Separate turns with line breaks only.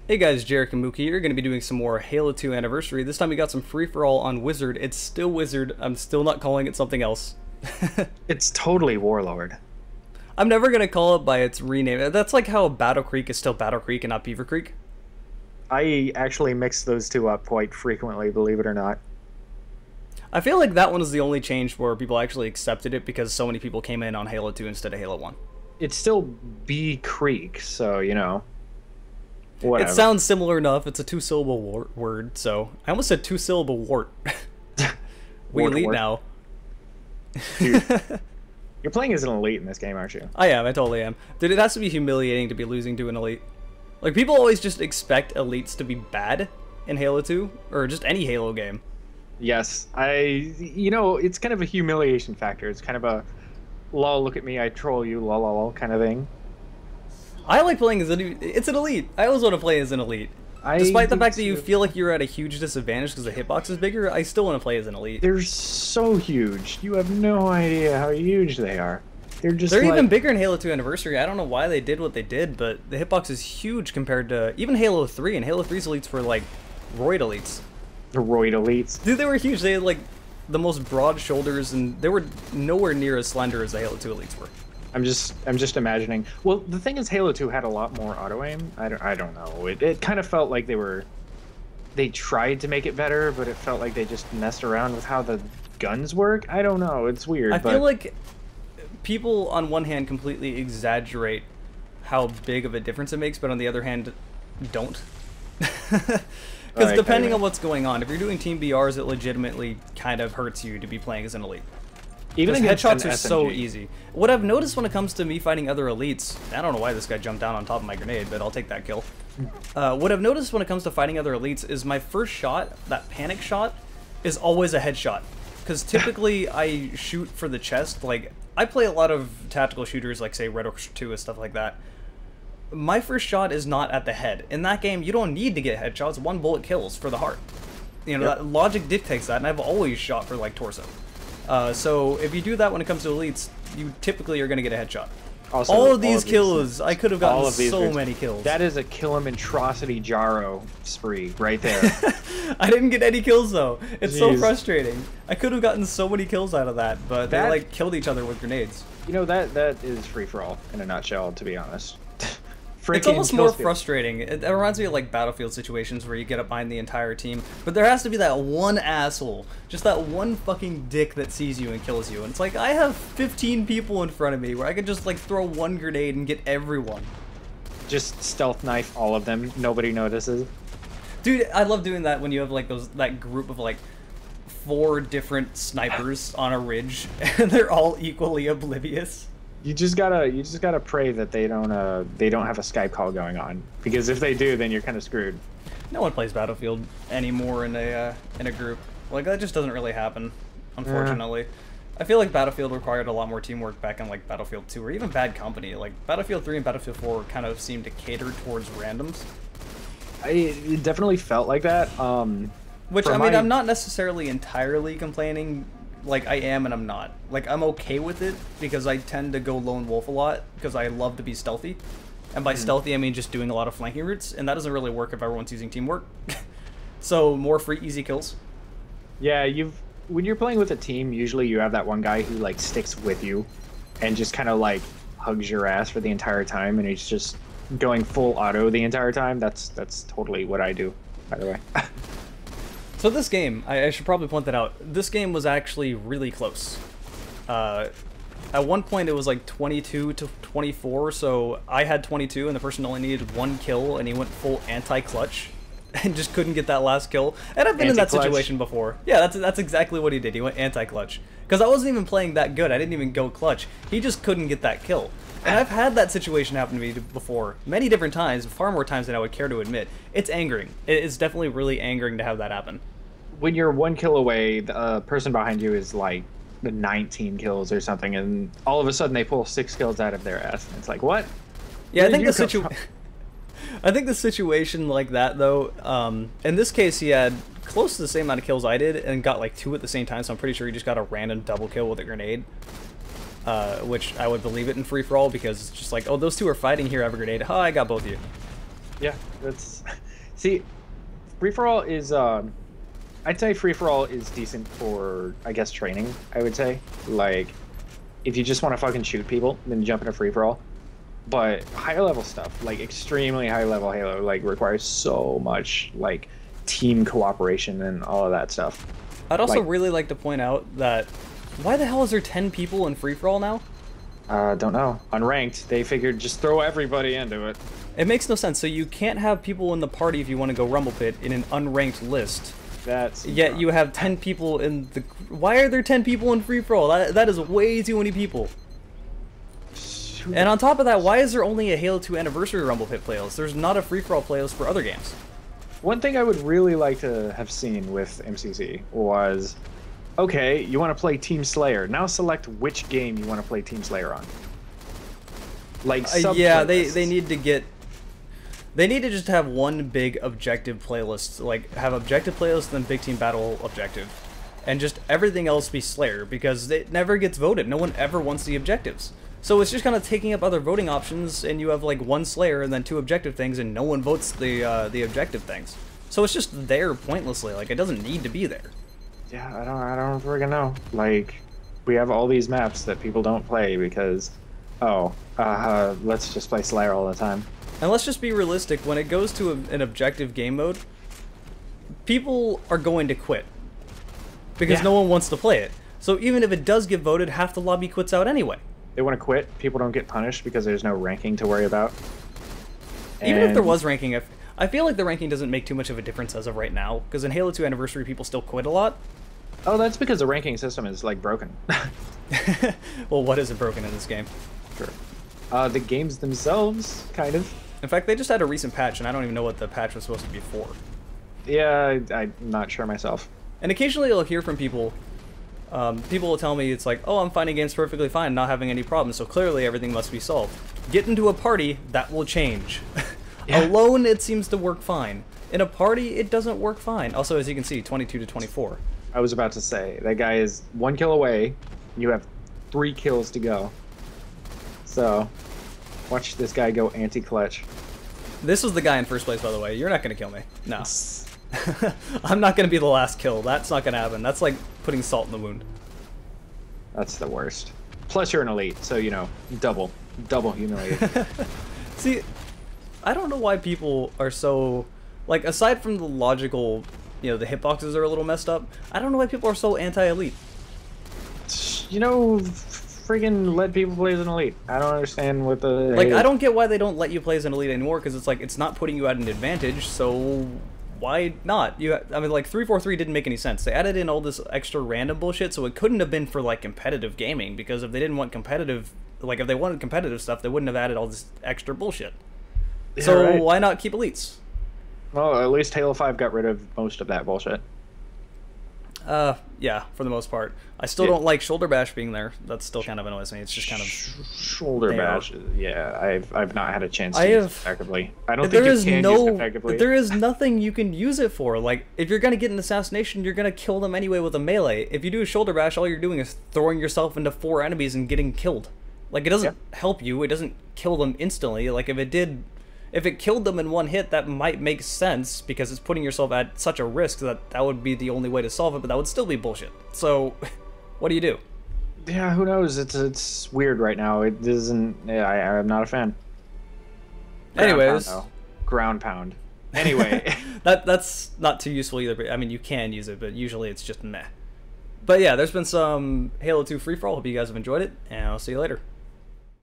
Hey guys, Jarek and Mookie. You're going to be doing some more Halo 2 Anniversary. This time we got some free-for-all on Wizard. It's still Wizard. I'm still not calling it something else.
It's totally Warlord.
I'm never going to call it by its rename. That's like how Battle Creek is still Battle Creek and not Beaver Creek.
I actually mix those two up quite frequently, believe it or not.
I feel like that one is the only change where people actually accepted it because so many people came in on Halo 2 instead of Halo 1.
It's still B Creek, so, you know. Whatever.
It sounds similar enough. It's a two-syllable word, so... I almost said two-syllable wart. We elite now.
Dude, you're playing as an elite in this game, aren't you?
I am, I totally am. Dude, it has to be humiliating to be losing to an elite. Like, people always just expect elites to be bad in Halo 2, or just any Halo game.
Yes, it's kind of a humiliation factor. It's kind of a, lol, look at me, I troll you, lol, lol, lol kind of thing.
I like playing as it's an elite. I always want to play as an elite. Despite the fact that you feel like you're at a huge disadvantage because the hitbox is bigger, I still want to play as an elite.
They're so huge. You have no idea how huge they are. They're
even bigger in Halo 2 Anniversary. I don't know why they did what they did, but the hitbox is huge compared to even Halo 3, and Halo 3's elites were like roid elites.
The roid elites.
Dude, they were huge. They had like the most broad shoulders, and they were nowhere near as slender as the Halo 2 elites were.
I'm just imagining. Well, the thing is, Halo 2 had a lot more auto aim. I don't know. It kind of felt like they tried to make it better, but it felt like they just messed around with how the guns work. I don't know. It's weird.
I feel like people on one hand completely exaggerate how big of a difference it makes, but on the other hand, don't. Because depending on what's going on, if you're doing Team BRs, it legitimately kind of hurts you to be playing as an elite. Even headshots are so easy. What I've noticed when it comes to me fighting other elites, I don't know why this guy jumped down on top of my grenade, but I'll take that kill. What I've noticed when it comes to fighting other elites is my first shot, that panic shot, is always a headshot. Because typically I shoot for the chest. Like, I play a lot of tactical shooters, like say Red Orchestra 2 and stuff like that. My first shot is not at the head. In that game, you don't need to get headshots. One bullet kills for the heart. You know, that logic dictates that, and I've always shot for like torso. So if you do that when it comes to elites, you typically are going to get a headshot. Also, all of these kills, I could have gotten so many kills.
That is a kill-em-atrocity Jaro spree right there.
I didn't get any kills though. It's so frustrating. I could have gotten so many kills out of that, but they like killed each other with grenades.
You know, that is free-for-all in a nutshell, to be honest.
It's almost more frustrating. It reminds me of like Battlefield situations where you get up behind the entire team, but there has to be that one asshole, just that one fucking dick that sees you and kills you. And it's like, I have 15 people in front of me where I could just like throw one grenade and get everyone.
Just stealth knife all of them. Nobody notices.
Dude, I love doing that when you have like that group of like 4 different snipers on a ridge and they're all equally oblivious.
You just gotta pray that they don't have a Skype call going on, because if they do, then you're kind of screwed.
No one plays Battlefield anymore in a group. Like, that just doesn't really happen, unfortunately. I feel like Battlefield required a lot more teamwork back in like Battlefield 2 or even Bad Company. Like Battlefield 3 and Battlefield 4 kind of seemed to cater towards randoms.
It definitely felt like that.
Which I mean, I'm not necessarily entirely complaining. Like, I am and I'm not. Like, I'm okay with it because I tend to go lone wolf a lot because I love to be stealthy. And by stealthy, I mean just doing a lot of flanking routes, and that doesn't really work if everyone's using teamwork. So, more free, easy kills.
Yeah, when you're playing with a team, usually you have that one guy who, like, sticks with you and just kind of, like, hugs your ass for the entire time, and he's just going full auto the entire time. That's totally what I do, by the way.
So this game, I should probably point that out, this game was actually really close. At one point it was like 22 to 24, so I had 22 and the person only needed 1 kill and he went full anti-clutch and just couldn't get that last kill. And I've been in that situation before. Yeah, that's exactly what he did. He went anti-clutch. Because I wasn't even playing that good. I didn't even go clutch. He just couldn't get that kill. And I've had that situation happen to me before, many different times, far more times than I would care to admit. It's angering. It's definitely really angering to have that happen.
When you're 1 kill away, the person behind you is like 19 kills or something, and all of a sudden they pull 6 kills out of their ass. And it's like, what?
Yeah, I think the situation like that though. In this case, he had close to the same amount of kills I did, and got like 2 at the same time. So I'm pretty sure he just got a random double kill with a grenade. Which I would believe it in free-for-all because it's just like, oh, those 2 are fighting here, I have a grenade. Ha, I got both of you.
Yeah, that's see, free for all is I'd say free for all is decent for, I guess, training. I would say, like, if you just want to fucking shoot people, then jump into free for all. But higher level stuff, like extremely high level Halo, like requires so much like team cooperation and all of that stuff.
I'd also really like to point out that why the hell is there 10 people in free for all now?
Don't know. Unranked, they figured just throw everybody into it.
It makes no sense. So you can't have people in the party if you want to go Rumble Pit in an unranked list.
That's
yet you have 10 people in the. Why are there 10 people in free for all? That is way too many people. And on top of that, why is there only a Halo 2 Anniversary Rumble Pit playlist? There's not a free for all playlist for other games.
One thing I would really like to have seen with MCC was, okay, you want to play Team Slayer. Now select which game you want to play Team Slayer on. Like
yeah, they need to get. They need to just have one big objective playlist, like have objective playlist, then big team battle objective, and just everything else be Slayer, because it never gets voted. No one ever wants the objectives. So it's just kind of taking up other voting options, and you have like one Slayer and then 2 objective things, and no one votes the objective things. So it's just there pointlessly. Like, it doesn't need to be there.
Yeah, I don't friggin' know. Like, we have all these maps that people don't play because, let's just play Slayer all the time.
And let's just be realistic. When it goes to an objective game mode, people are going to quit because no one wants to play it. So even if it does get voted, half the lobby quits out anyway.
They want to quit. People don't get punished because there's no ranking to worry about.
Even if there was ranking, I feel like the ranking doesn't make too much of a difference as of right now, because in Halo 2 Anniversary, people still quit a lot.
Oh, that's because the ranking system is, like, broken.
Well, what is it broken in this game?
Sure. The games themselves, kind of.
In fact, they just had a recent patch, and I don't even know what the patch was supposed to be for.
Yeah, I'm not sure myself.
And occasionally you'll hear from people. People will tell me it's like, oh, I'm finding games perfectly fine, not having any problems, so clearly everything must be solved. Get into a party, that will change. Yeah. Alone, it seems to work fine. In a party, it doesn't work fine. Also, as you can see, 22 to 24.
I was about to say, that guy is 1 kill away. You have 3 kills to go. So, watch this guy go anti-clutch.
This was the guy in first place, by the way. You're not going to kill me. No. I'm not going to be the last kill. That's not going to happen. That's like putting salt in the wound.
That's the worst. Plus, you're an elite, so, you know, double humiliated.
See, I don't know why people are so... Like, aside from the logical, you know, the hitboxes are a little messed up, I don't know why people are so anti-elite.
You know, friggin' let people play as an elite. I don't understand what the...
Like, I don't get why they don't let you play as an elite anymore, because it's like, it's not putting you at an advantage, so... Why not? I mean, like, 343 didn't make any sense. They added in all this extra random bullshit, so it couldn't have been for, like, competitive gaming, because if they didn't want competitive... Like, if they wanted competitive stuff, they wouldn't have added all this extra bullshit. Yeah, so why not keep elites?
Well, at least Halo 5 got rid of most of that bullshit.
Yeah, for the most part. I still don't like Shoulder Bash being there. That still kind of annoys me. It's just kind of...
Shoulder Bash, yeah, I've not had a chance to use it effectively. I don't think you can use it effectively.
There is nothing you can use it for. Like, if you're going to get an assassination, you're going to kill them anyway with a melee. If you do a Shoulder Bash, all you're doing is throwing yourself into 4 enemies and getting killed. Like, it doesn't help you. It doesn't kill them instantly. Like, if it killed them in one hit, that might make sense, because it's putting yourself at such a risk that would be the only way to solve it, but that would still be bullshit. So, what do you do?
Yeah, who knows? It's weird right now. It doesn't... Yeah, I'm not a fan.
Anyways.
Ground pound. Anyway.
That's not too useful either, but I mean, you can use it, but usually it's just meh. But yeah, there's been some Halo 2 free-for-all. Hope you guys have enjoyed it, and I'll see you later.